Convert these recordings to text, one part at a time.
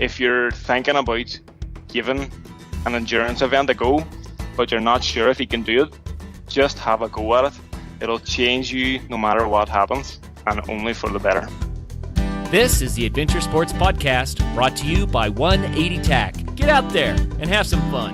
if you're thinking about giving an endurance event a go, but you're not sure if you can do it, just have a go at it. It'll change you no matter what happens, and only for the better. This is the Adventure Sports Podcast, brought to you by 180 TAC. Get out there and have some fun.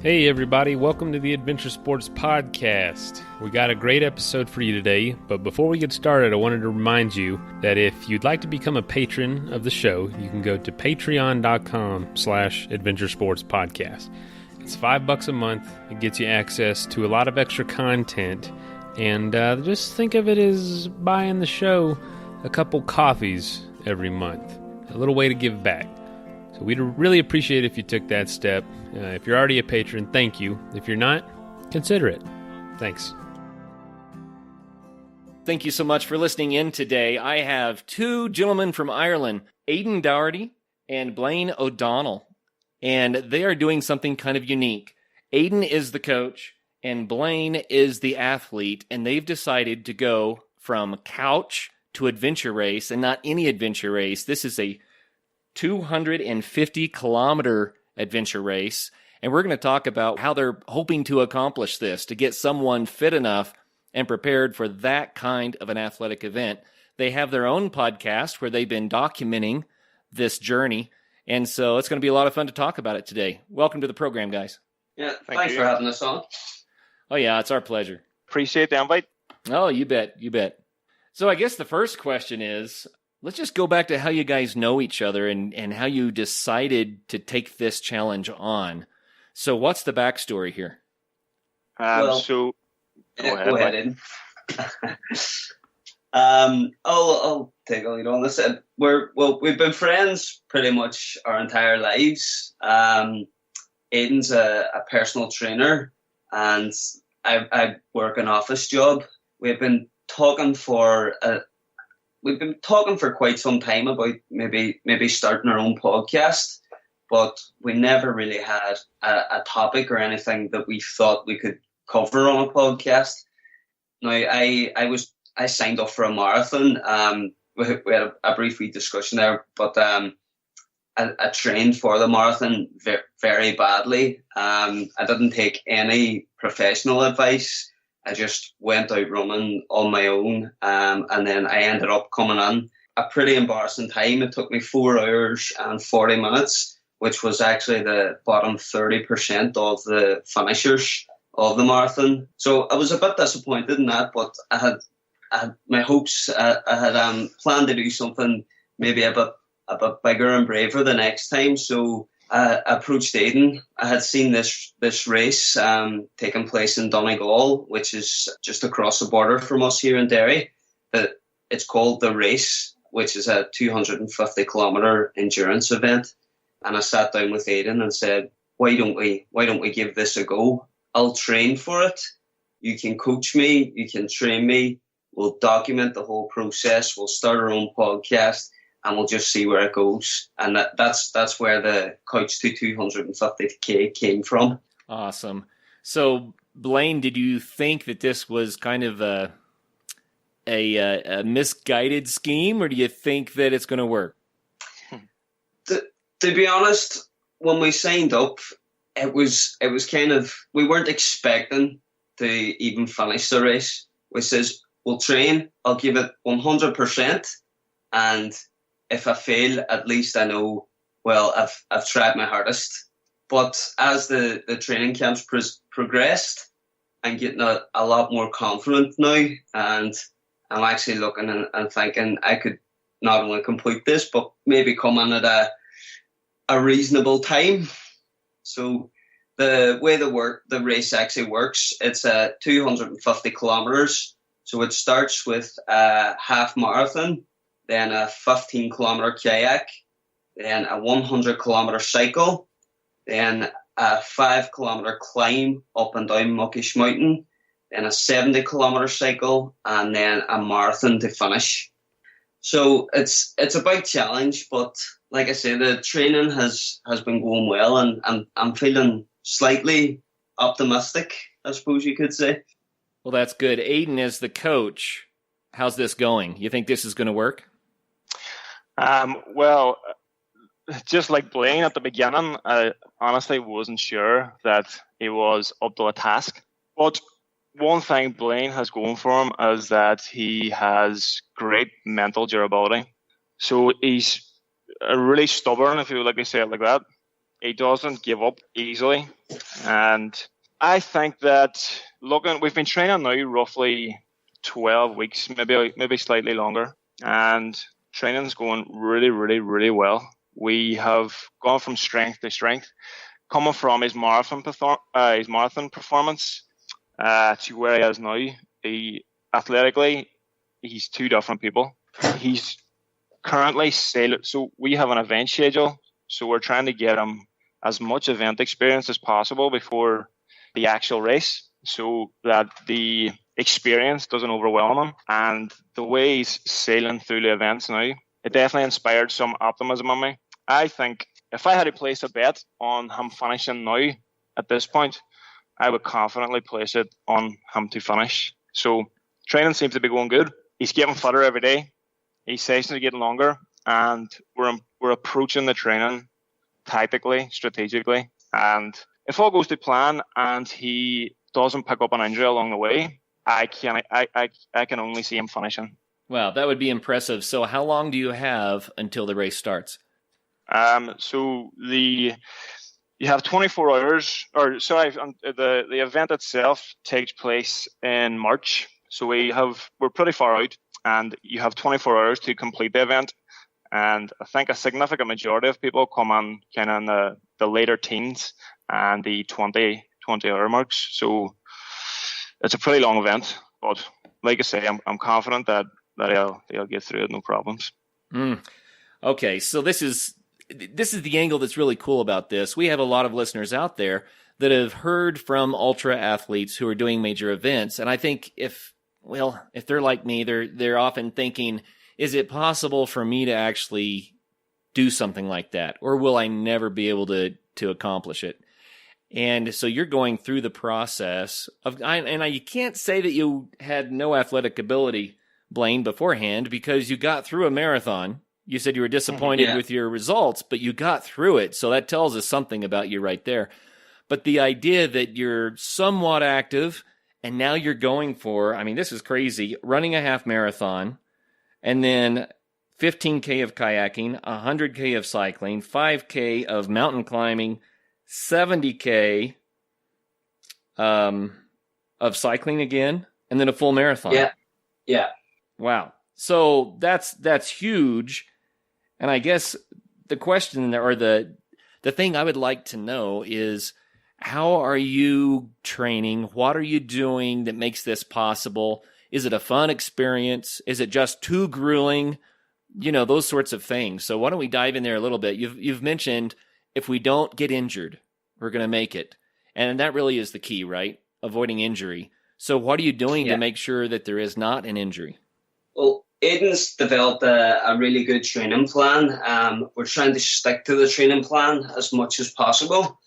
Hey everybody, welcome to the Adventure Sports Podcast. We got a great episode for you today, but before we get started, I wanted to remind you that if you'd like to become a patron of the show, you can go to patreon.com/adventuresportspodcast. It's $5 a month. It gets you access to a lot of extra content, and just think of it as buying the show a couple coffees every month. A little way to give back. So we'd really appreciate it if you took that step. If you're already a patron, thank you. If you're not, consider it. Thanks. Thank you so much for listening in today. I have two gentlemen from Ireland, Aidan Doherty and Blaine O'Donnell, and they are doing something kind of unique. Aiden is the coach, and Blaine is the athlete, and they've decided to go from couch to adventure race, and not any adventure race. This is a 250-kilometer adventure race, and we're going to talk about how they're hoping to accomplish this, to get someone fit enough and prepared for that kind of an athletic event. They have their own podcast where they've been documenting this journey, and so it's going to be a lot of fun to talk about it today. Welcome to the program, guys. Yeah, thanks for having us on. Oh yeah, it's our pleasure. Appreciate the invite. Oh, you bet. So I guess the first question is, let's just go back to how you guys know each other and how you decided to take this challenge on. So what's the backstory here? Go ahead, Aiden. I'll take a lead on this. We've been friends pretty much our entire lives. Aiden's a personal trainer, and I work an office job. We've been talking for quite some time about maybe starting our own podcast, but we never really had a topic or anything that we thought we could cover on a podcast. Now, I signed up for a marathon. We had a brief discussion there, but I trained for the marathon very badly. I didn't take any professional advice. I just went out running on my own, and then I ended up coming in a pretty embarrassing time. It took me 4 hours and 40 minutes, which was actually the bottom 30% of the finishers of the marathon. So I was a bit disappointed in that, but I had my hopes. I had planned to do something maybe a bit bigger and braver the next time. So I approached Aiden. I had seen this race taking place in Donegal, which is just across the border from us here in Derry. It's called The Race, which is a 250-kilometer endurance event. And I sat down with Aiden and said, why don't we give this a go? I'll train for it. You can coach me. You can train me. We'll document the whole process. We'll start our own podcast, and we'll just see where it goes. And that's where the couch to 250K came from. Awesome. So, Blaine, did you think that this was kind of a misguided scheme, or do you think that it's going to work? To be honest, when we signed up, it was kind of, we weren't expecting to even finish the race. We says, we'll train, I'll give it 100%, and if I fail, at least I know, well, I've tried my hardest. But as the training camps progressed, I'm getting a lot more confident now, and I'm actually looking and thinking I could not only complete this, but maybe come in at a reasonable time. So the way the race actually works, it's 250 kilometers. So it starts with a half marathon, then a 15-kilometer kayak, then a 100-kilometer cycle, then a 5-kilometer climb up and down Muckish Mountain, then a 70-kilometer cycle, and then a marathon to finish. So it's a big challenge, but like I say, the training has been going well, and I'm feeling slightly optimistic, I suppose you could say. Well, that's good. Aiden, as the coach, how's this going? You think this is going to work? Well, just like Blaine at the beginning, I honestly wasn't sure that he was up to a task. But one thing Blaine has going for him is that he has great mental durability. So he's really stubborn, if you would like to say it like that. He doesn't give up easily. And I think that we've been training now roughly 12 weeks, maybe slightly longer. And training's going really, really, really well. We have gone from strength to strength, coming from his marathon performance to where he is now. Athletically, he's two different people. He's currently sailing. So we have an event schedule. So we're trying to get him as much event experience as possible before the actual race, so that the experience doesn't overwhelm him. And the way he's sailing through the events now, it definitely inspired some optimism in me. I think if I had to place a bet on him finishing now at this point, I would confidently place it on him to finish. So training seems to be going good. He's getting fitter every day. His sessions are getting longer, and we're approaching the training tactically, strategically. And if all goes to plan and he doesn't pick up an injury along the way, I can only see him finishing. Wow, that would be impressive. So how long do you have until the race starts? So you have 24 hours, the event itself takes place in March. So we're pretty far out, and you have 24 hours to complete the event. And I think a significant majority of people come on kind of in the later teens and the 20 hour marks. So it's a pretty long event, but like I say, I'm confident that he'll get through it, no problems. Okay, so this is the angle that's really cool about this. We have a lot of listeners out there that have heard from ultra athletes who are doing major events, and I think if they're like me, they're often thinking, is it possible for me to actually do something like that, or will I never be able to accomplish it? And so you're going through the process of, you can't say that you had no athletic ability, Blaine, beforehand, because you got through a marathon. You said you were disappointed with your results, but you got through it. So that tells us something about you right there. But the idea that you're somewhat active and now you're going for, this is crazy, running a half marathon and then 15K of kayaking, 100K of cycling, 5K of mountain climbing, 70K of cycling again, and then a full marathon. Yeah. Wow. So that's huge. And I guess the question, or the thing I would like to know is, how are you training? What are you doing that makes this possible? Is it a fun experience? Is it just too grueling? Those sorts of things. So why don't we dive in there a little bit? You've mentioned, if we don't get injured, we're going to make it. And that really is the key, right? Avoiding injury. So what are you doing to make sure that there is not an injury? Well, Aiden's developed a really good training plan. We're trying to stick to the training plan as much as possible.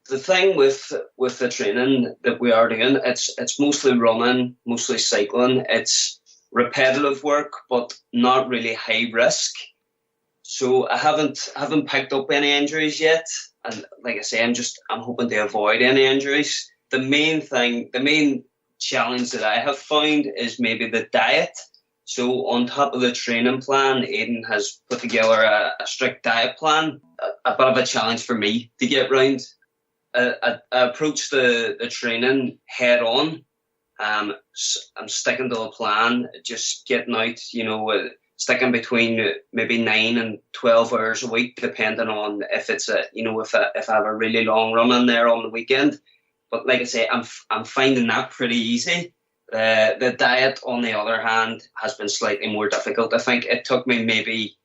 The thing with the training that we are doing, it's mostly running, mostly cycling. It's repetitive work, but not really high risk. So I haven't picked up any injuries yet. And like I say, I'm hoping to avoid any injuries. The main challenge that I have found is maybe the diet. So on top of the training plan, Aiden has put together a strict diet plan, a bit of a challenge for me to get round. I approach the training head on. I'm sticking to a plan, just getting out, sticking between maybe 9 and 12 hours a week, depending on if it's if I have a really long run in there on the weekend. But like I say, I'm finding that pretty easy. The diet, on the other hand, has been slightly more difficult. I think it took me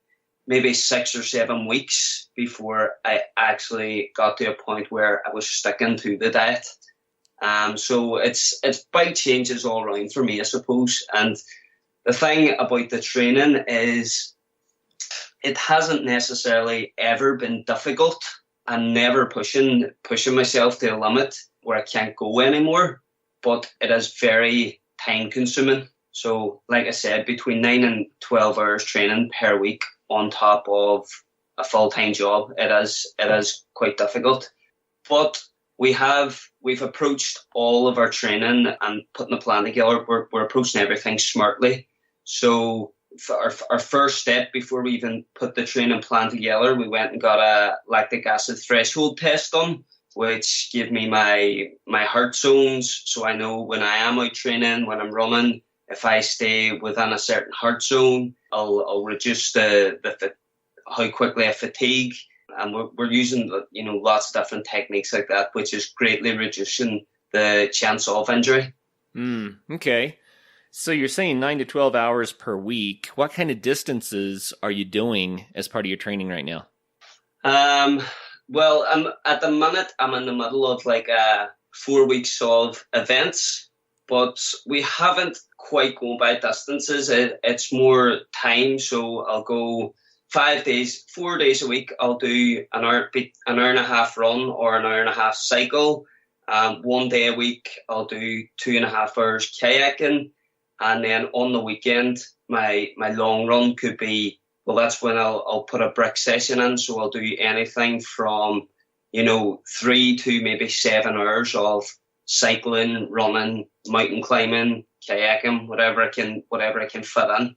maybe 6 or 7 weeks before I actually got to a point where I was sticking to the diet. So it's big changes all around for me, I suppose. And the thing about the training is, it hasn't necessarily ever been difficult. I'm never pushing myself to a limit where I can't go anymore. But it is very, time consuming. So, like I said, between 9 and 12 hours training per week on top of a full-time job, it is quite difficult. But we've approached all of our training and putting a plan together. We're approaching everything smartly. So for our first step before we even put the training plan together, we went and got a lactic acid threshold test done, which gave me my heart zones, so I know when I am out training, when I'm running, if I stay within a certain heart zone, I'll reduce how quickly I fatigue. And we're using lots of different techniques like that, which is greatly reducing the chance of injury. Okay. So you're saying 9 to 12 hours per week. What kind of distances are you doing as part of your training right now? Well, at the minute, I'm in the middle of 4 weeks of events, but we haven't quite gone by distances. It's more time, so I'll go 4 days a week. I'll do an hour and a half run or an hour and a half cycle. 1 day a week, I'll do 2.5 hours kayaking. And then on the weekend, my long run could be, well, that's when I'll put a brick session in. So I'll do anything from, 3 to maybe 7 hours of cycling, running, mountain climbing, kayaking, whatever I can fit in.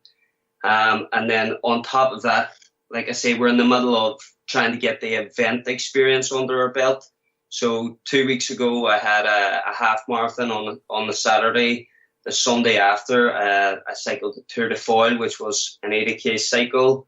And then on top of that, like I say, we're in the middle of trying to get the event experience under our belt. So 2 weeks ago, I had a half marathon on the Saturday. The Sunday after, I cycled the Tour de Foil, which was an 80k cycle.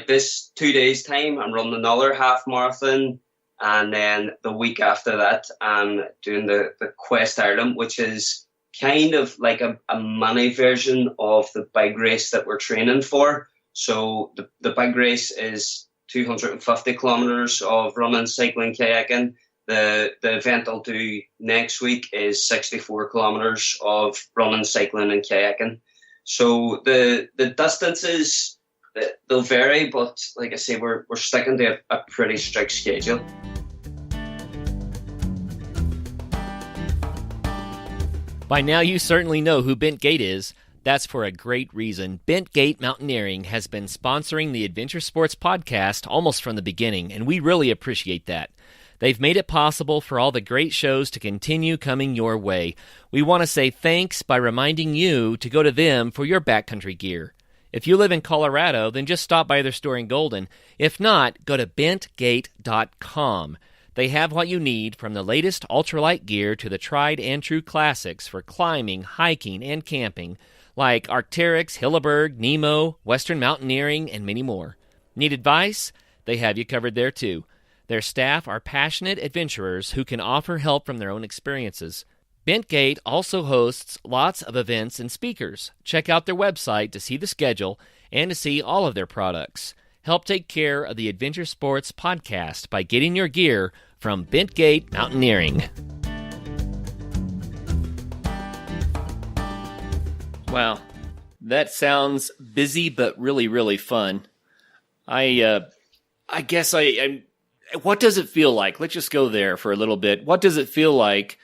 This 2 days time, I'm running another half marathon. And then the week after that, I'm doing the Quest Ireland, which is kind of like a mini version of the big race that we're training for. So the big race is 250 kilometers of running, cycling, kayaking. The event I'll do next week is 64 kilometers of running, cycling, and kayaking. So the distances, they'll vary, but like I say, we're sticking to a pretty strict schedule. By now, you certainly know who Bent Gate is. That's for a great reason. Bent Gate Mountaineering has been sponsoring the Adventure Sports Podcast almost from the beginning, and we really appreciate that. They've made it possible for all the great shows to continue coming your way. We want to say thanks by reminding you to go to them for your backcountry gear. If you live in Colorado, then just stop by their store in Golden. If not, go to bentgate.com. They have what you need, from the latest ultralight gear to the tried and true classics for climbing, hiking, and camping, like Arc'teryx, Hilleberg, Nemo, Western Mountaineering, and many more. Need advice? They have you covered there too. Their staff are passionate adventurers who can offer help from their own experiences. Bentgate also hosts lots of events and speakers. Check out their website to see the schedule and to see all of their products. Help take care of the Adventure Sports Podcast by getting your gear from Bentgate Mountaineering. Wow, that sounds busy but really, really fun. I guess what does it feel like? Let's just go there for a little bit. What does it feel like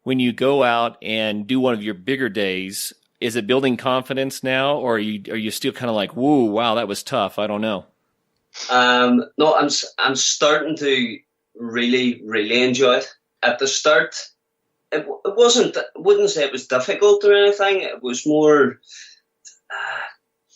when you go out and do one of your bigger days? Is it building confidence now, or are you still kind of like, whoa, wow, that was tough? I don't know. No, I'm starting to really, really enjoy it. At the start, it wasn't. I wouldn't say it was difficult or anything. It was more,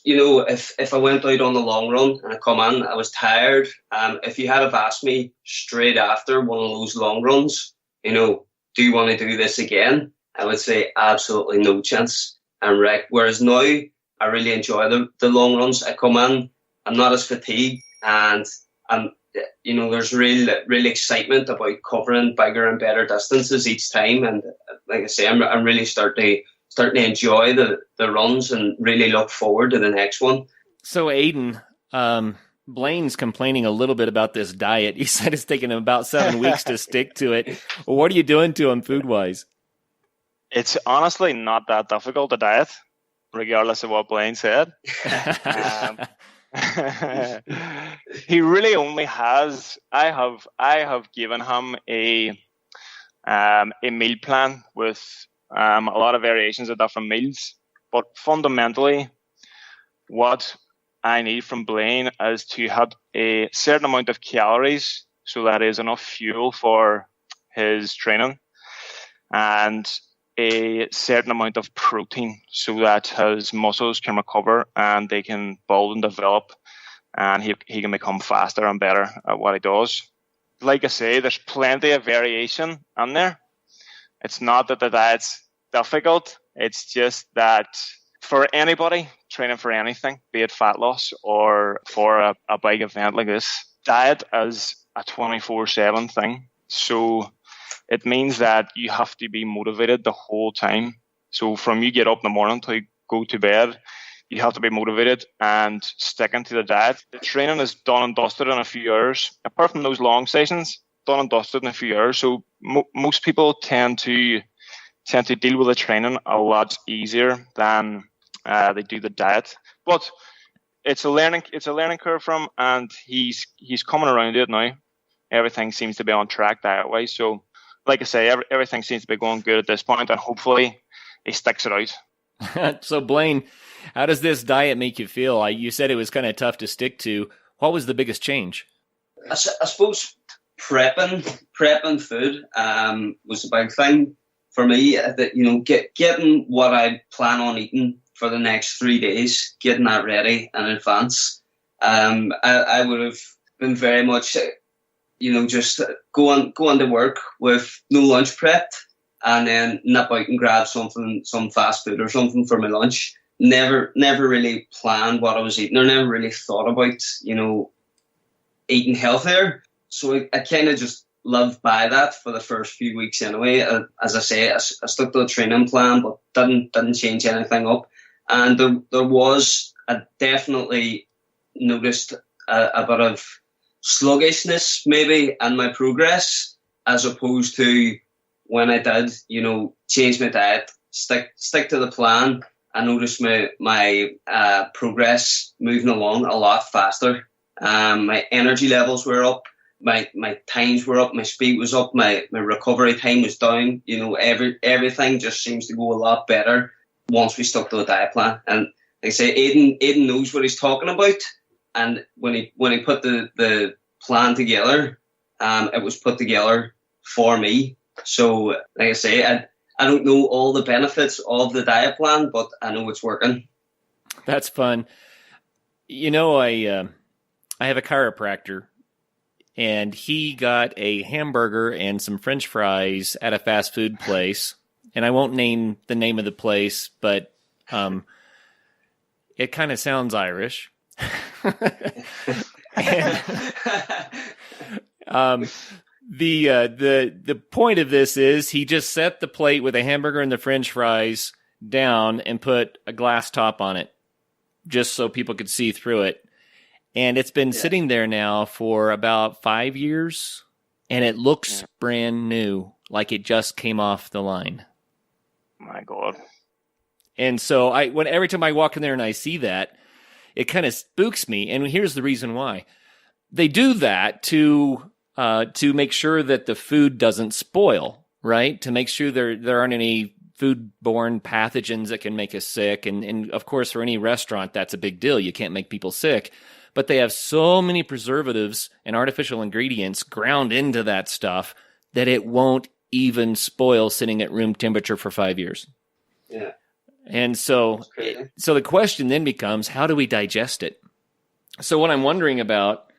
if I went out on the long run and I come in, I was tired. If you had have asked me straight after one of those long runs, do you want to do this again? I would say absolutely no chance. I'm wrecked. Whereas now, I really enjoy the long runs. I come in, I'm not as fatigued, and there's real excitement about covering bigger and better distances each time. And like I say, I'm really starting to enjoy the runs and really look forward to the next one. So Aiden, Blaine's complaining a little bit about this diet. He said it's taken him about 7 weeks to stick to it. Well, what are you doing to him food-wise? It's honestly not that difficult to diet, regardless of what Blaine said. He really only has. I have given him a meal plan with a lot of variations of different meals. But fundamentally, what I need from Blaine is to have a certain amount of calories, so that is enough fuel for his training, and a certain amount of protein so that his muscles can recover and they can build and develop, and he can become faster and better at what he does. Like I say, there's plenty of variation in there. It's not that the diet's difficult. It's just that for anybody training for anything, be it fat loss or for a big event like this, diet is a 24/7 thing. So it means that you have to be motivated the whole time. So from you get up in the morning till you go to bed, you have to be motivated and sticking to the diet. The training is done and dusted in a few hours. Apart from those long sessions, done and dusted in a few hours. So most people tend to deal with the training a lot easier than they do the diet. But it's a learning curve for him, and he's coming around it now. Everything seems to be on track that way. So, like I say, everything seems to be going good at this point, and hopefully he sticks it out. So, Blaine, how does this diet make you feel? You said it was kind of tough to stick to. What was the biggest change? I suppose prepping food was a big thing for me. That getting what I plan on eating for the next 3 days, getting that ready in advance. I would have been very much, just going to work with no lunch prepped, and then nip out and grab some fast food or something for my lunch. Never really planned what I was eating, or never really thought about, eating healthier. So I kind of just lived by that for the first few weeks anyway. As I say, I stuck to the training plan, but didn't change anything up. And I definitely noticed a bit of sluggishness maybe in my progress, as opposed to when I did, change my diet, stick to the plan. I noticed my progress moving along a lot faster. My energy levels were up, my times were up, my speed was up, my recovery time was down. Everything just seems to go a lot better once we stuck to the diet plan. And like I say, Aiden knows what he's talking about. And when he put the plan together, it was put together for me. So like I say, I don't know all the benefits of the diet plan, but I know it's working. That's fun. I have a chiropractor, and he got a hamburger and some French fries at a fast food place. And I won't name the name of the place, but it kind of sounds Irish. And, the point of this is he just set the plate with a hamburger and the French fries down and put a glass top on it, just so people could see through it. And it's been sitting there now for about 5 years, and it looks brand new, like it just came off the line. My God. And so every time I walk in there and I see that, it kind of spooks me. And here's the reason why. They do that to make sure that the food doesn't spoil, right? To make sure there aren't any foodborne pathogens that can make us sick. And of course, for any restaurant, that's a big deal. You can't make people sick. But they have so many preservatives and artificial ingredients ground into that stuff that it won't even spoil sitting at room temperature for 5 years. Yeah. And so the question then becomes, how do we digest it? So what I'm wondering about,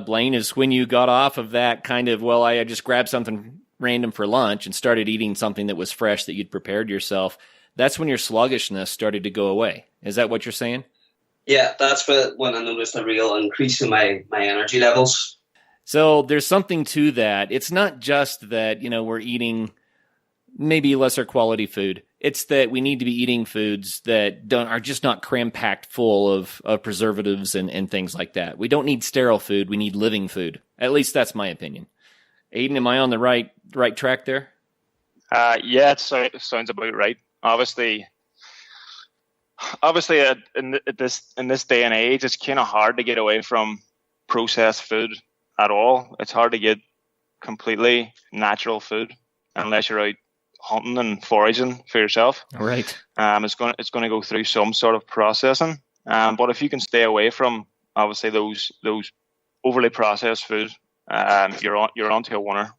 Blaine, is when you got off of that kind of, I just grabbed something random for lunch and started eating something that was fresh that you'd prepared yourself, that's when your sluggishness started to go away. Is that what you're saying? Yeah, that's when I noticed a real increase in my energy levels. So there's something to that. It's not just that, we're eating maybe lesser quality food. It's that we need to be eating foods that are just not cram-packed full of preservatives and things like that. We don't need sterile food. We need living food. At least that's my opinion. Aiden, am I on the right track there? Yeah, it sounds about right. Obviously, in this day and age, it's kind of hard to get away from processed food at all. It's hard to get completely natural food unless you're out hunting and foraging for yourself. Right. It's going to go through some sort of processing. But if you can stay away from obviously those overly processed foods, you're on to a winner.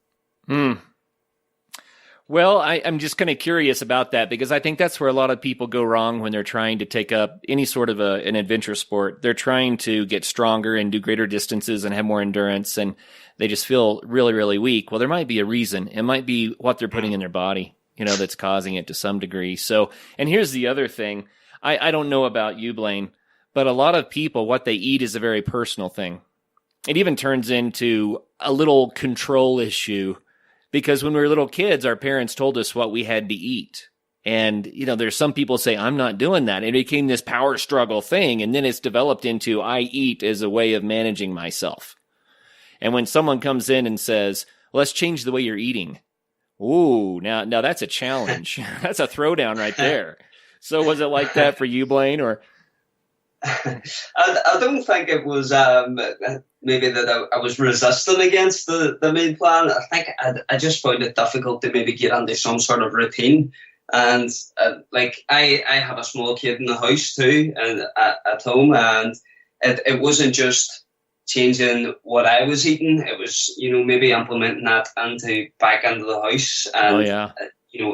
Well, I'm just kind of curious about that, because I think that's where a lot of people go wrong when they're trying to take up any sort of an adventure sport. They're trying to get stronger and do greater distances and have more endurance, and they just feel really, really weak. Well, there might be a reason. It might be what they're putting in their body, that's causing it to some degree. So, and here's the other thing. I don't know about you, Blaine, but a lot of people, what they eat is a very personal thing. It even turns into a little control issue. Because when we were little kids, our parents told us what we had to eat. And, there's some people say, I'm not doing that. It became this power struggle thing. And then it's developed into, I eat as a way of managing myself. And when someone comes in and says, let's change the way you're eating. Ooh, now that's a challenge. That's a throwdown right there. So was it like that for you, Blaine, or? I don't think it was maybe that I was resistant against the meal plan. I think I just found it difficult to maybe get into some sort of routine. And I have a small kid in the house too, and at home, and it wasn't just changing what I was eating. It was maybe implementing that back into the house, and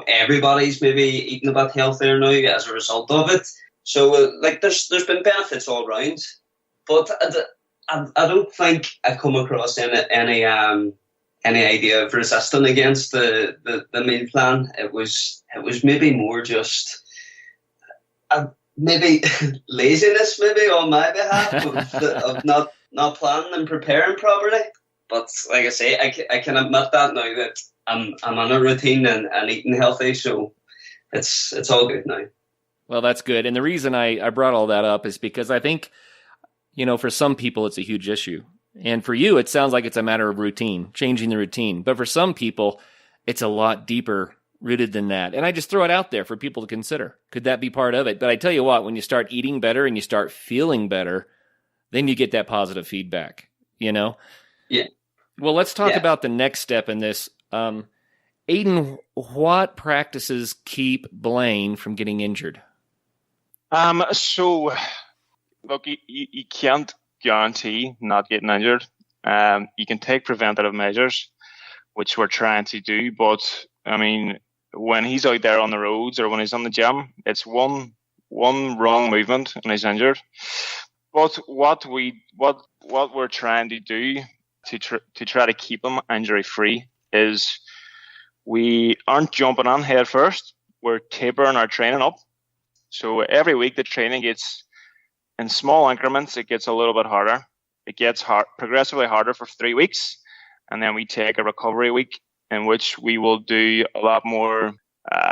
everybody's maybe eating a bit healthier now as a result of it. So, there's been benefits all round, but I don't think I've come across any idea of resisting against the meal plan. It was maybe more just maybe laziness, maybe on my behalf of not planning and preparing properly. But like I say, I can admit that now that I'm on a routine and eating healthy, so it's all good now. Well, that's good. And the reason I brought all that up is because I think, for some people, it's a huge issue. And for you, it sounds like it's a matter of routine, changing the routine. But for some people, it's a lot deeper rooted than that. And I just throw it out there for people to consider. Could that be part of it? But I tell you what, when you start eating better and you start feeling better, then you get that positive feedback, Yeah. Well, let's talk about the next step in this. Aiden, what practices keep Blaine from getting injured? So, look, you can't guarantee not getting injured. You can take preventative measures, which we're trying to do. But, when he's out there on the roads or when he's on the gym, it's one wrong movement and he's injured. But what we're trying to do to try to keep him injury-free is we aren't jumping on head first. We're tapering our training up. So every week the training gets, in small increments, it gets a little bit harder. It gets progressively harder for 3 weeks. And then we take a recovery week in which we will do a lot more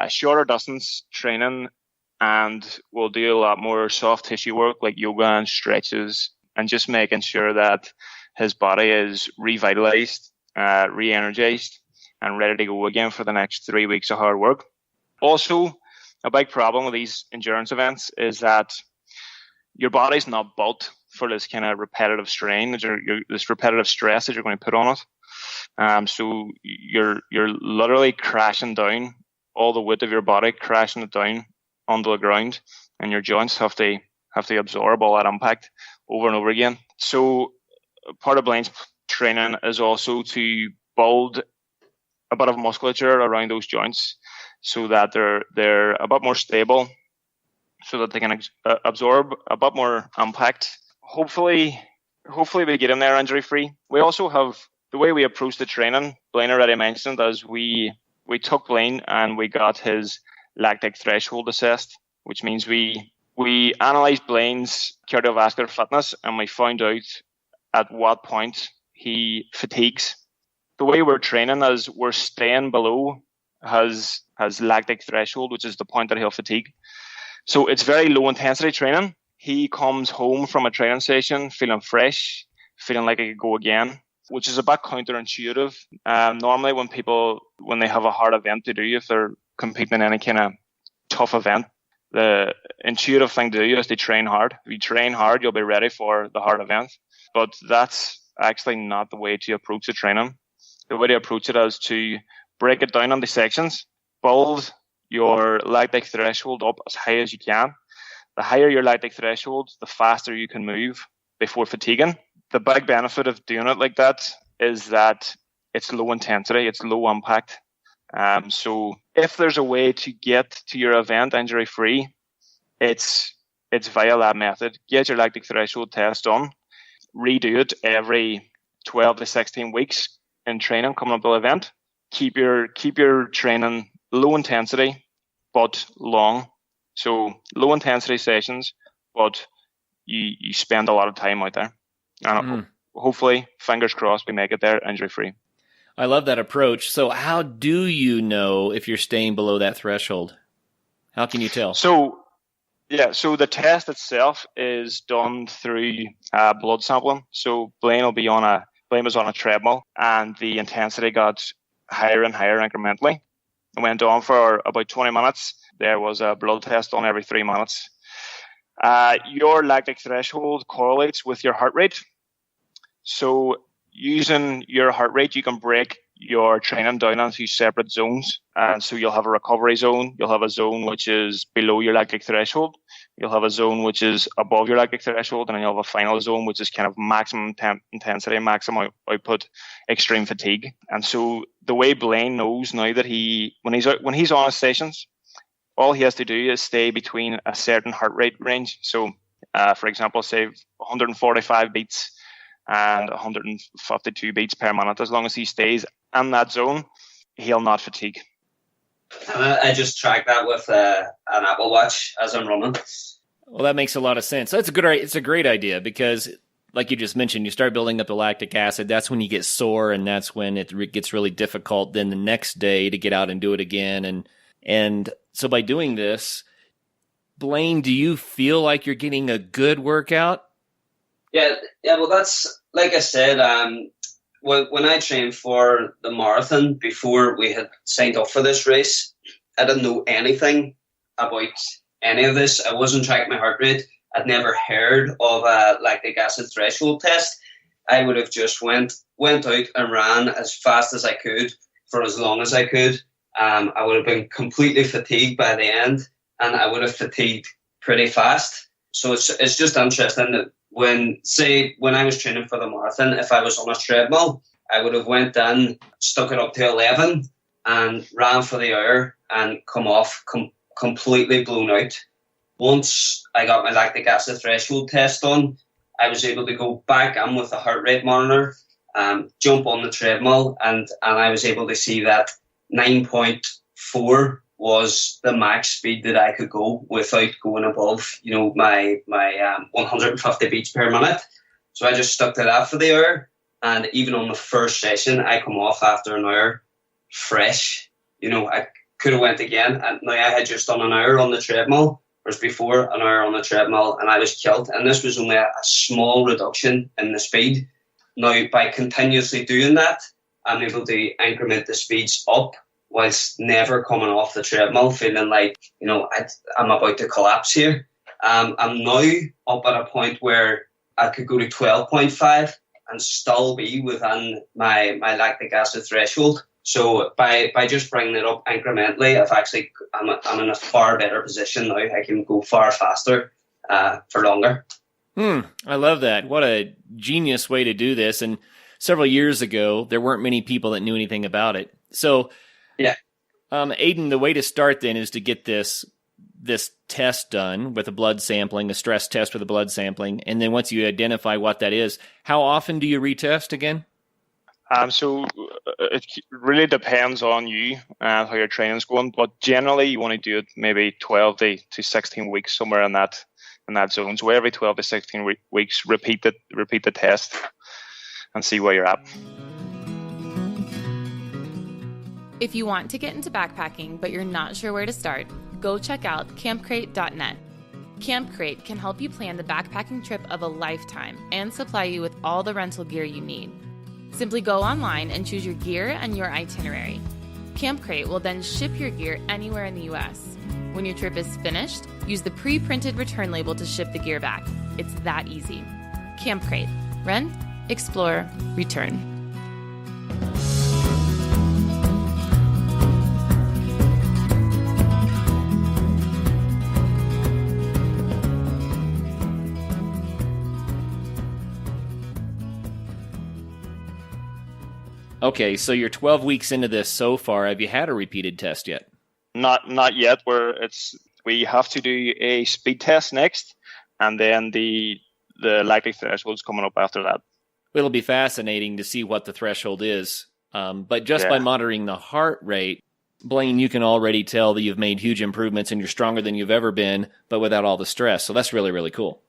shorter distance training, and we'll do a lot more soft tissue work like yoga and stretches, and just making sure that his body is revitalized, re-energized, and ready to go again for the next 3 weeks of hard work. Also, a big problem with these endurance events is that your body's not built for this kind of repetitive strain, this repetitive stress that you're going to put on it. So you're literally crashing down, all the weight of your body crashing it down onto the ground, and your joints have to absorb all that impact over and over again. So part of Blaine's training is also to build a bit of musculature around those joints, so that they're a bit more stable, so that they can absorb a bit more impact. Hopefully we get in there injury free. We also have the way we approach the training. Blaine already mentioned, as we took Blaine and we got his lactic threshold assessed, which means we analysed Blaine's cardiovascular fitness and we found out at what point he fatigues. The way we're training is we're staying below his lactic threshold, which is the point that he'll fatigue. So it's very low intensity training. He comes home from a training session feeling fresh, feeling like he could go again, which is a bit counterintuitive. Normally when they have a hard event to do, if they're competing in any kind of tough event, the intuitive thing to do is to train hard. If you train hard, you'll be ready for the hard event. But that's actually not the way to approach the training. The way to approach it is to break it down into sections. build your lactic threshold up as high as you can. The higher your lactic threshold, the faster you can move before fatiguing. The big benefit of doing it like that is that it's low intensity, it's low impact. So if there's a way to get to your event injury free, it's via that method. Get your lactic threshold test done, redo it every 12 to 16 weeks in training coming up to the event. Keep your training low intensity but long. So low intensity sessions, but you spend a lot of time out there. And hopefully, fingers crossed, we make it there injury free. I love that approach. So how do you know if you're staying below that threshold? How can you tell? So the test itself is done through blood sampling. So Blaine was on a treadmill, and the intensity got higher and higher incrementally. It went on for about 20 minutes. There was a blood test on every 3 minutes. Your lactic threshold correlates with your heart rate. So using your heart rate, you can break your training down into separate zones. And so you'll have a recovery zone. You'll have a zone which is below your lactic threshold. You'll have a zone which is above your lactic threshold. And then you'll have a final zone which is kind of maximum intensity, maximum output, extreme fatigue. And so the way Blaine knows now that when he's on his sessions, all he has to do is stay between a certain heart rate range. So, for example, say 145 beats and 152 beats per minute. As long as he stays in that zone, he'll not fatigue. And I just track that with an Apple Watch as I'm running. Well, that makes a lot of sense. It's a great idea because, like you just mentioned, you start building up the lactic acid. That's when you get sore, and that's when it gets really difficult then the next day to get out and do it again. And so by doing this, Blaine, do you feel like you're getting a good workout? Yeah. Well, that's like I said. When I trained for the marathon before we had signed up for this race, I didn't know anything about any of this. I wasn't tracking my heart rate. I'd never heard of a lactic acid threshold test. I would have just went out and ran as fast as I could for as long as I could. I would have been completely fatigued by the end, and I would have fatigued pretty fast. So it's just interesting that when I was training for the marathon, if I was on a treadmill, I would have went in, stuck it up to 11 and ran for the hour and come off completely blown out. Once I got my lactic acid threshold test done, I was able to go back in with a heart rate monitor, jump on the treadmill, and I was able to see that 9.4 was the max speed that I could go without going above, my 150 beats per minute. So I just stuck to that for the hour. And even on the first session, I come off after an hour fresh. I could have went again. And now I had just done an hour on the treadmill, whereas before an hour on the treadmill, and I was killed. And this was only a small reduction in the speed. Now, by continuously doing that, I'm able to increment the speeds up whilst never coming off the treadmill, feeling like, I'm about to collapse here. I'm now up at a point where I could go to 12.5 and still be within my lactic acid threshold. So by just bringing it up incrementally, I'm in a far better position now. I can go far faster for longer. I love that. What a genius way to do this. And several years ago, there weren't many people that knew anything about it. So, yeah. Aiden, the way to start then is to get this test done with a blood sampling, a stress test with a blood sampling. And then once you identify what that is, how often do you retest again? So it really depends on you and how your training's going. But generally, you want to do it maybe 12 to 16 weeks, somewhere in that zone. So every 12 to 16 weeks, repeat the test and see where you're at. If you want to get into backpacking but you're not sure where to start, go check out campcrate.net. Camp Crate can help you plan the backpacking trip of a lifetime and supply you with all the rental gear you need. Simply go online and choose your gear and your itinerary. Camp Crate will then ship your gear anywhere in the U.S. When your trip is finished, use the pre-printed return label to ship the gear back. It's that easy. Camp Crate. Rent, explore, return. Okay, so you're 12 weeks into this so far. Have you had a repeated test yet? Not yet. We have to do a speed test next, and then the lactic threshold's coming up after that. It'll be fascinating to see what the threshold is. But just by monitoring the heart rate, Blaine, you can already tell that you've made huge improvements and you're stronger than you've ever been, but without all the stress. So that's really, really cool.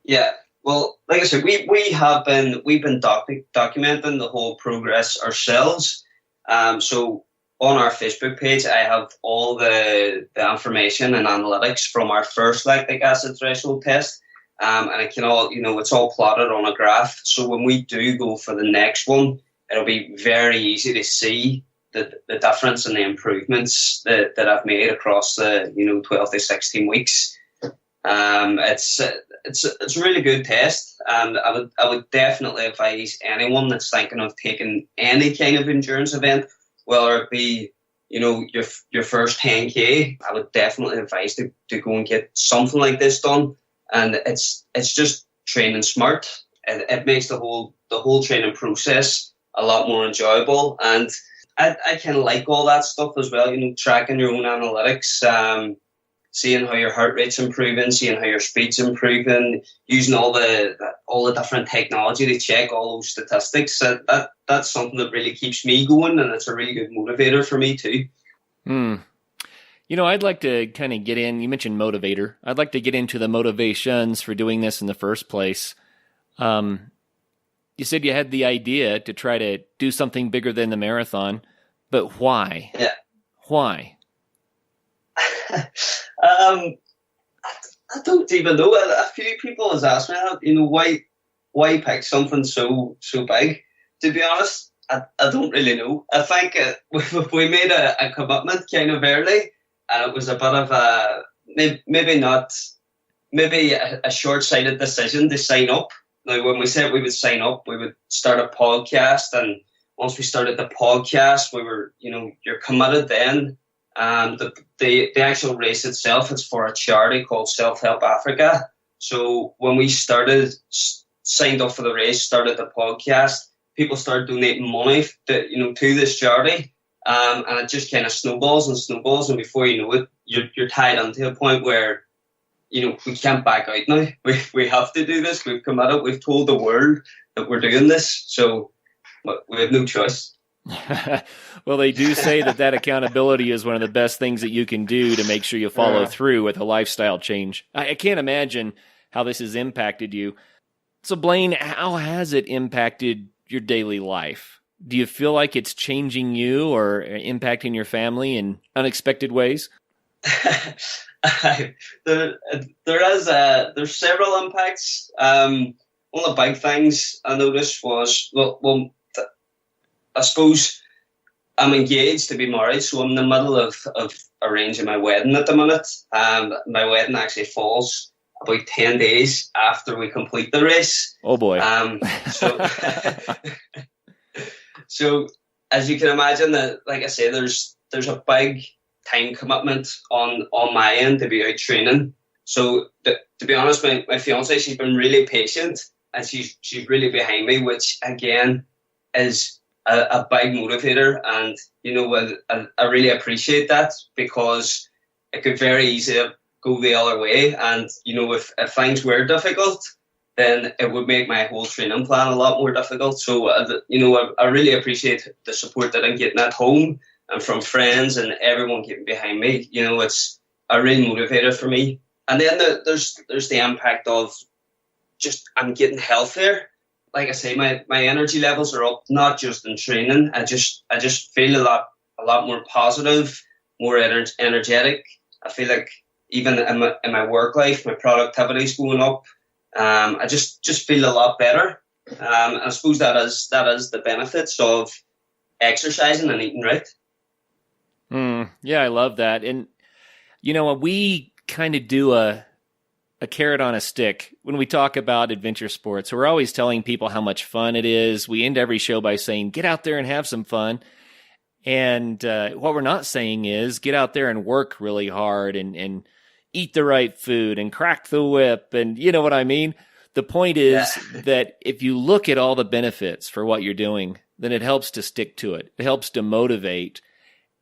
Yeah. Well, like I said, we've been documenting the whole progress ourselves. So on our Facebook page, I have all the information and analytics from our first lactic acid threshold test. And it can all, it's all plotted on a graph. So when we do go for the next one, it'll be very easy to see the difference and the improvements that I've made across the 12 to 16 weeks. It's a really good test, and I would definitely advise anyone that's thinking of taking any kind of endurance event, whether it be your first 10K. I would definitely advise to go and get something like this done, and it's just training smart. It makes the whole training process a lot more enjoyable, and I kind of like all that stuff as well. Tracking your own analytics. Seeing how your heart rate's improving, seeing how your speed's improving, using all the different technology to check all those statistics. That's something that really keeps me going, and it's a really good motivator for me too. I'd like to kind of get in. You mentioned motivator. I'd like to get into the motivations for doing this in the first place. You said you had the idea to try to do something bigger than the marathon, but why? Yeah. Why? I don't even know. A few people has asked me that, why pick something so big? To be honest, I don't really know. I think we made a commitment kind of early, and it was a bit of a short-sighted decision to sign up. Now, when we said we would sign up, we would start a podcast, and once we started the podcast, we were, you're committed then. The actual race itself is for a charity called Self-Help Africa. So when we signed up for the race, started the podcast, people started donating money to this charity, and it just kind of snowballs, and before you know it, you're tied into a point where we can't back out now. We have to do this. We've committed. We've told the world that we're doing this, so we have no choice. Well, they do say that accountability is one of the best things that you can do to make sure you follow through with a lifestyle change. I can't imagine how this has impacted you. So, Blaine, how has it impacted your daily life? Do you feel like it's changing you or impacting your family in unexpected ways? There's several impacts. One of the big things I noticed was, I suppose I'm engaged to be married, so I'm in the middle of arranging my wedding at the minute. My wedding actually falls about 10 days after we complete the race. Oh boy. So as you can imagine, like I say, there's a big time commitment on my end to be out training. So to be honest, my fiance, she's been really patient, and she's really behind me, which again is a big motivator. And I really appreciate that, because it could very easily go the other way, and if things were difficult, then it would make my whole training plan a lot more difficult. So I really appreciate the support that I'm getting at home and from friends and everyone getting behind me. It's a real motivator for me. And then there's the impact of just I'm getting healthier. Like I say, my energy levels are up, not just in training. I just feel a lot more positive, more energetic. I feel like even in my work life, my productivity is going up. I just feel a lot better. I suppose that is the benefits of exercising and eating right. Yeah, I love that. And we kind of do a carrot on a stick when we talk about adventure sports. We're always telling people how much fun it is. We end every show by saying, get out there and have some fun. And what we're not saying is get out there and work really hard and eat the right food and crack the whip. And you know what I mean? The point is that if you look at all the benefits for what you're doing, then it helps to stick to it. It helps to motivate.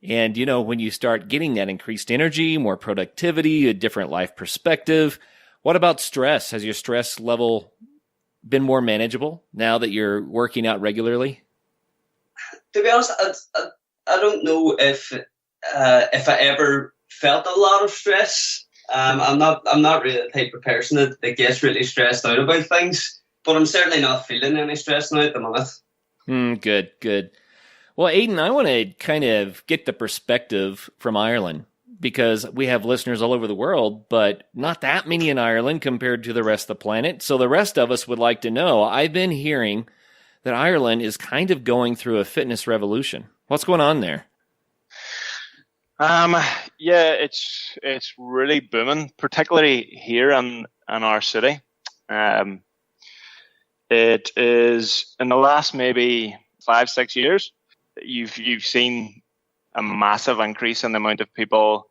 And, when you start getting that increased energy, more productivity, a different life perspective, what about stress? Has your stress level been more manageable now that you're working out regularly? To be honest, I don't know if I ever felt a lot of stress. I'm not really the type of person that gets really stressed out about things, but I'm certainly not feeling any stress now at the moment. Good. Well, Aiden, I want to kind of get the perspective from Ireland, because we have listeners all over the world, but not that many in Ireland compared to the rest of the planet. So the rest of us would like to know. I've been hearing that Ireland is kind of going through a fitness revolution. What's going on there? Yeah, it's really booming, particularly here in our city. It is in the last maybe 5-6 years, you've seen a massive increase in the amount of people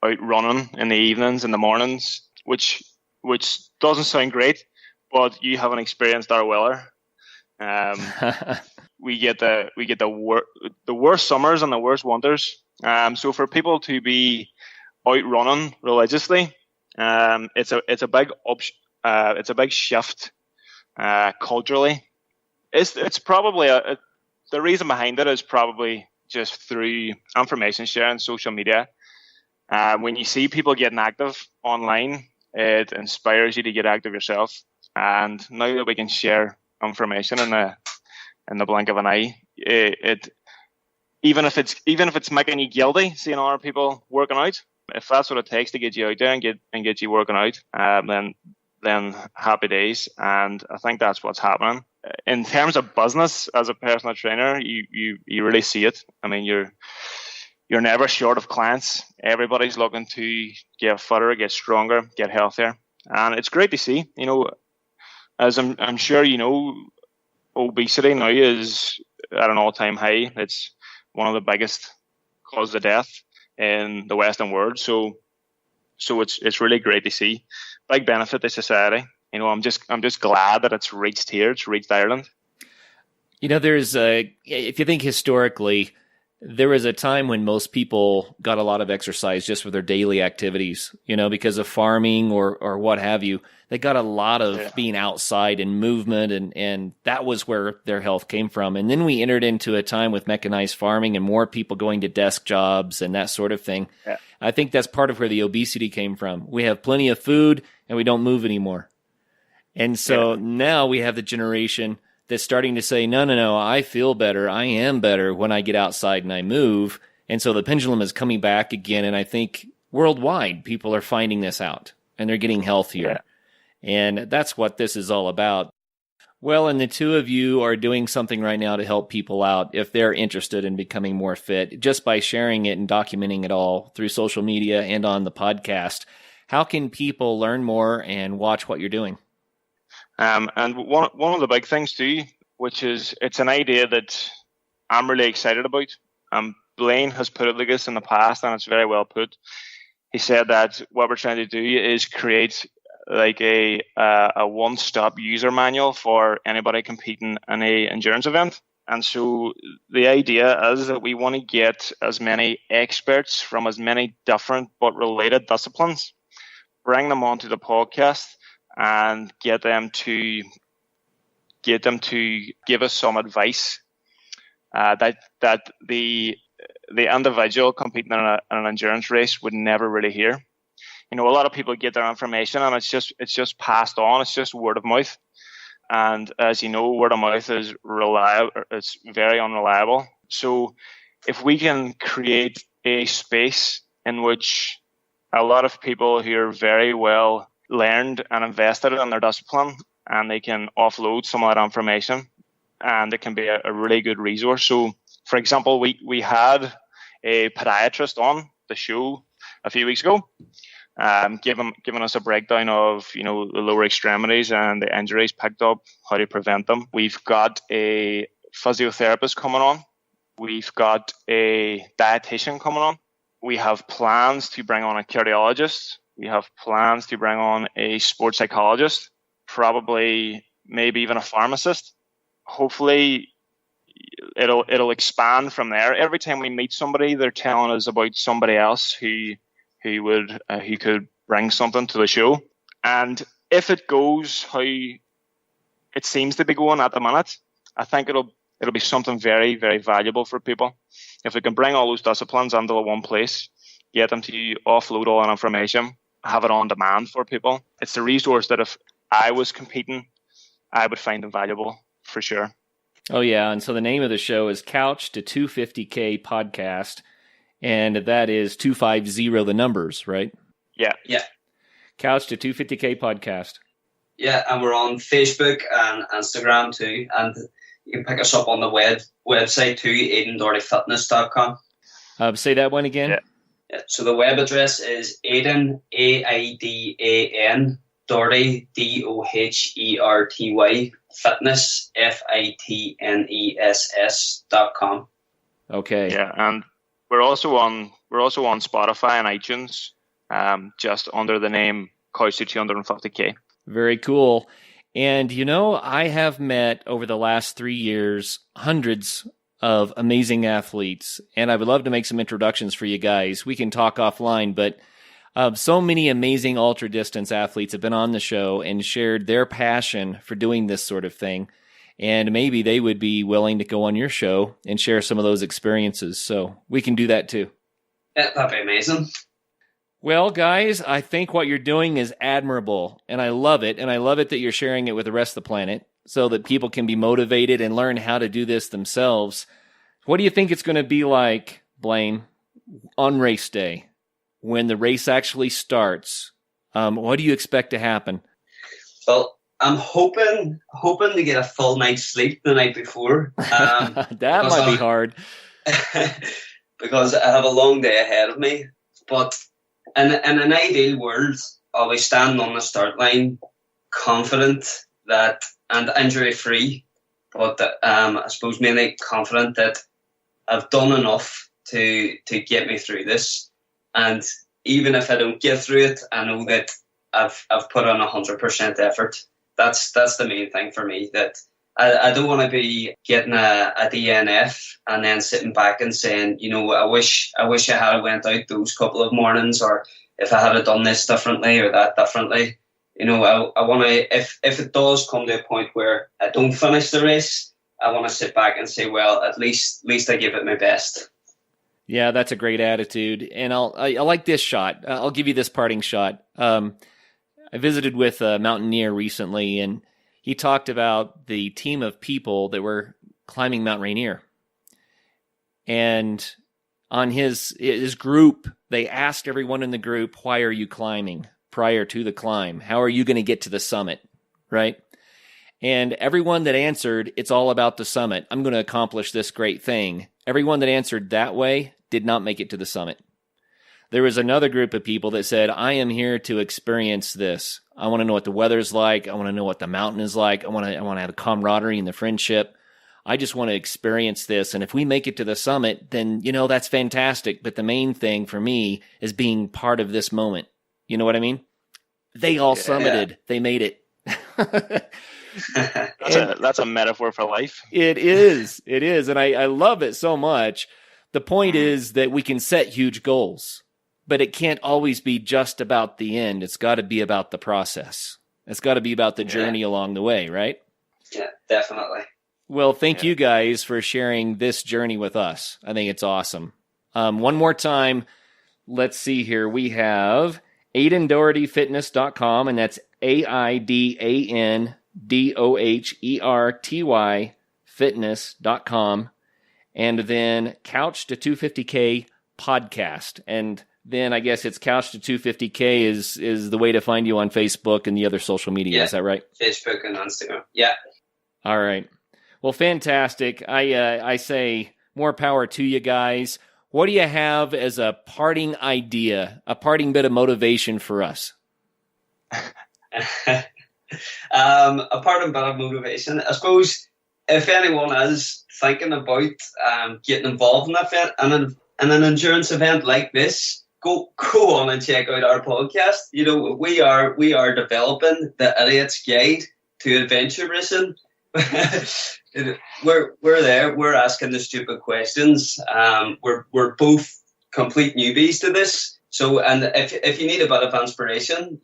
out running in the evenings and the mornings, which doesn't sound great, but you haven't experienced our weather. We get the worst summers and the worst winters. So for people to be out running religiously, it's a big shift culturally. It's probably the reason behind it is probably just through information sharing, social media. When you see people getting active online, it inspires you to get active yourself. And now that we can share information in the blink of an eye, it even if it's making you guilty seeing other people working out, if that's what it takes to get you out there and get you working out, then happy days. And I think that's what's happening. In terms of business, as a personal trainer, you really see it. I mean, you're never short of clients. Everybody's looking to get fitter, get stronger, get healthier, and it's great to see. As I'm sure obesity now is at an all-time high. It's one of the biggest causes of death in the Western world. So it's really great to see. Big benefit to society. I'm just glad that it's reached here. It's reached Ireland. If you think historically, there was a time when most people got a lot of exercise just for their daily activities, because of farming or what have you. They got a lot of being outside and movement, and that was where their health came from. And then we entered into a time with mechanized farming and more people going to desk jobs and that sort of thing. Yeah. I think that's part of where the obesity came from. We have plenty of food and we don't move anymore. And so now we have the generation that's starting to say, no, I feel better. I am better when I get outside and I move. And so the pendulum is coming back again. And I think worldwide, people are finding this out and they're getting healthier. Yeah. And that's what this is all about. Well, and the two of you are doing something right now to help people out if they're interested in becoming more fit, just by sharing it and documenting it all through social media and on the podcast. How can people learn more and watch what you're doing? And one of the big things too, which is it's an idea that I'm really excited about. Blaine has put it like this in the past, and it's very well put. He said that what we're trying to do is create like a one-stop user manual for anybody competing in a endurance event. And so the idea is that we want to get as many experts from as many different but related disciplines, bring them onto the podcast, and get them to give us some advice that the individual competing in an endurance race would never really hear. A lot of people get their information and it's just passed on. It's just word of mouth, and as you know, word of mouth is reliable. It's very unreliable. So if we can create a space in which a lot of people who are very well learned and invested in their discipline, and they can offload some of that information, and it can be a really good resource. So, for example, we had a podiatrist on the show a few weeks ago, giving us a breakdown of the lower extremities and the injuries picked up, how to prevent them. We've got a physiotherapist coming on. We've got a dietitian coming on. We have plans to bring on a cardiologist. We have plans to bring on a sports psychologist, probably maybe even a pharmacist. Hopefully, it'll expand from there. Every time we meet somebody, they're telling us about somebody else who could bring something to the show. And if it goes how it seems to be going at the minute, I think it'll be something very, very valuable for people. If we can bring all those disciplines into one place, get them to offload all that information, have it on demand for people. It's a resource that if I was competing, I would find invaluable for sure. Oh, yeah. And so the name of the show is Couch to 250K Podcast. And that is 250 the numbers, right? Yeah. Yeah. Couch to 250K Podcast. Yeah, and we're on Facebook and Instagram too. And you can pick us up on the website too, aidendohertyfitness.com. Say that one again. Yeah. So the web address is Aiden, Aidan, Doherty, Doherty, fitness, fitness.com. Okay. Yeah, and we're also on Spotify and iTunes, just under the name Couch to 250K. Very cool. And I have met over the last 3 years hundreds of amazing athletes, and I would love to make some introductions for you guys. We can talk offline, but so many amazing ultra distance athletes have been on the show and shared their passion for doing this sort of thing. And maybe they would be willing to go on your show and share some of those experiences. So we can do that too. Yeah, that'd be amazing. Well, guys, I think what you're doing is admirable, and I love it. And I love it that you're sharing it with the rest of the planet so that people can be motivated and learn how to do this themselves. What do you think it's going to be like, Blaine, on race day? When the race actually starts, what do you expect to happen? Well, I'm hoping to get a full night's sleep the night before. That might be hard. Because I have a long day ahead of me. But in an ideal world, I'll be standing on the start line, confident that and injury-free. But I suppose mainly confident that I've done enough to get me through this. And even if I don't get through it, I know that I've put on 100% effort. That's the main thing for me. That I don't want to be getting a DNF and then sitting back and saying, I wish I had went out those couple of mornings, or if I had done this differently or that differently. I want to, if it does come to a point where I don't finish the race, I want to sit back and say, well, at least I give it my best. Yeah, that's a great attitude. And I like this shot. I'll give you this parting shot. I visited with a mountaineer recently, and he talked about the team of people that were climbing Mount Rainier. And on his group, they asked everyone in the group, why are you climbing prior to the climb? How are you going to get to the summit, right? And everyone that answered, it's all about the summit. I'm going to accomplish this great thing. Everyone that answered that way did not make it to the summit. There was another group of people that said, I am here to experience this. I want to know what the weather's like. I want to know what the mountain is like. I want to have a camaraderie and the friendship. I just want to experience this. And if we make it to the summit, then, that's fantastic. But the main thing for me is being part of this moment. You know what I mean? They all summited. They made it. That's a metaphor for life. It is. And I love it so much. The point is that we can set huge goals, but it can't always be just about the end. It's got to be about the process. It's got to be about the journey along the way, right? Yeah, definitely. Well, thank you guys for sharing this journey with us. I think it's awesome. One more time, let's see here. We have aidendohertyfitness.com, and that's AIDANDOHERTY fitness.com. And then Couch to 250K podcast. And then I guess it's Couch to 250K is the way to find you on Facebook and the other social media. Is that right? Facebook and Instagram. Yeah. All right. Well, fantastic. I say more power to you guys. What do you have as a parting idea, a parting bit of motivation for us? A parting bit of motivation, I suppose, if anyone is thinking about getting involved in an endurance event like this, go on and check out our podcast. We are developing the Idiot's Guide to Adventure Racing. We're there. We're asking the stupid questions. We're both complete newbies to this. So, and if you need a bit of inspiration,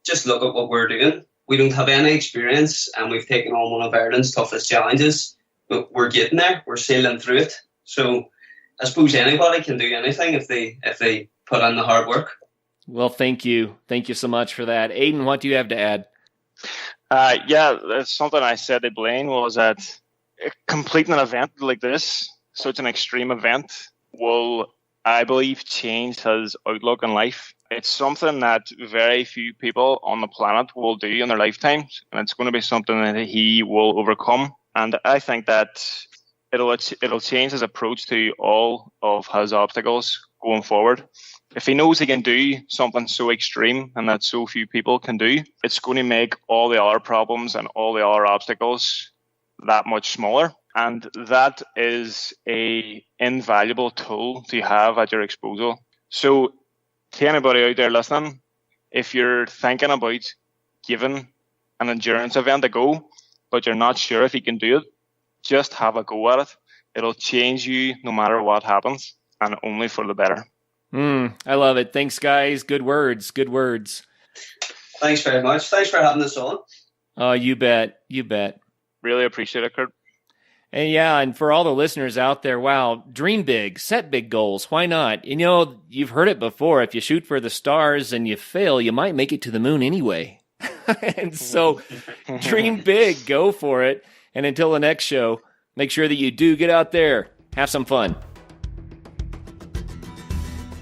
just look at what we're doing. We don't have any experience, and we've taken on one of Ireland's toughest challenges. But we're getting there. We're sailing through it. So, I suppose anybody can do anything if they put in the hard work. Well, thank you. Thank you so much for that. Aiden, what do you have to add? That's something I said to Blaine was that completing an event like this, such an extreme event, will, I believe, change his outlook on life. It's something that very few people on the planet will do in their lifetimes, and it's going to be something that he will overcome. And I think that it'll change his approach to all of his obstacles going forward. If he knows he can do something so extreme and that so few people can do, it's going to make all the other problems and all the other obstacles that much smaller. And that is a invaluable tool to have at your disposal. So to anybody out there listening, if you're thinking about giving an endurance event a go, but you're not sure if you can do it, just have a go at it. It'll change you no matter what happens, and only for the better. I love it. Thanks, guys. Good words. Good words. Thanks very much. Thanks for having us on. Oh, you bet. You bet. Really appreciate it, Kurt. And yeah, and for all the listeners out there, wow, dream big, set big goals. Why not? You've heard it before. If you shoot for the stars and you fail, you might make it to the moon anyway. And so dream big, go for it. And until the next show, make sure that you do get out there, have some fun.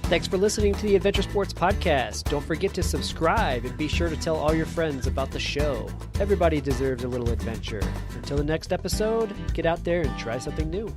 Thanks for listening to the Adventure Sports Podcast. Don't forget to subscribe and be sure to tell all your friends about the show. Everybody deserves a little adventure. Until the next episode, get out there and try something new.